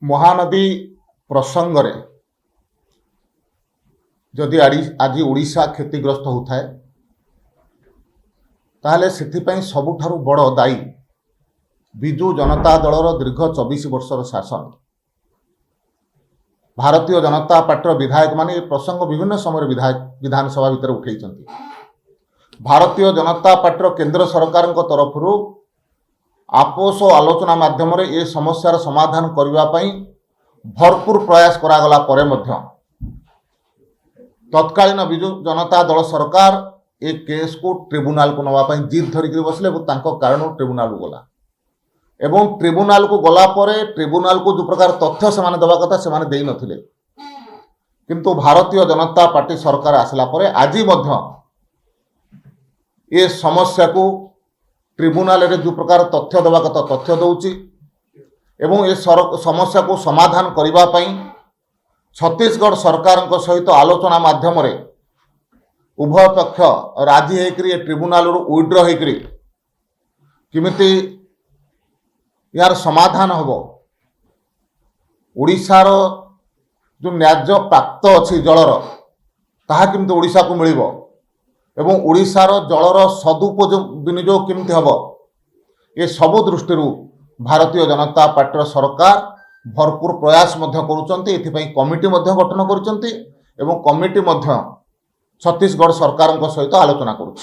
महानदी प्रसंग रे जदि आज ओडिशा क्षतिग्रस्त होता है ताहले सेथिपाई सबुठारु बड़ दायी विजु जनता दलर दीर्घ 24 वर्षर शासन। भारतीय जनता पार्टी विधायक माने प्रसंग विभिन्न समय विधानसभा भितर उठे। भारतीय जनता पार्टी केंद्र सरकार तरफ आपोष आलोचना माध्यम ये समस्यार समाधान करने भरपूर प्रयास करागला परे मध्य तत्कालीन विजु जनता दल सरकार ए केस को ट्रिब्यूनाल को नवाई जिद धरिक बसले कारण ट्रिब्यूनाल गला एवं ट्रिब्यूनाल को गला परे ट्रिब्यूनाल को जो प्रकार तथ्य से दवा कथा से दे नथिले किंतु भारतीय जनता पार्टी सरकार आसला परे आज ये समस्या को ट्रिब्यूनाल रे जो प्रकार तथ्य दवा कथा तथ्य दौची एवं ये समस्या को समाधान करिबा पई छत्तीसगढ़ सरकार सहित आलोचना माध्यम रे उभय पक्ष राजी होकर ट्रिब्यूनाल विड्र होकर किमिति यार समाधान हम ओडिशार जो न्याय्य प्राप्त अच्छी जलर ताहा किमिति ओडिशा को मिलिबो एवं ओडिशार जलर विनियोग किमिति हम ये सबु दृष्टि भारतीय जनता पार्टी सरकार भरपूर प्रयास करुचंती कमिटी गठन करुचंती एवं कमिटी छत्तीसगढ़ सरकार सहित आलोचना करुछि।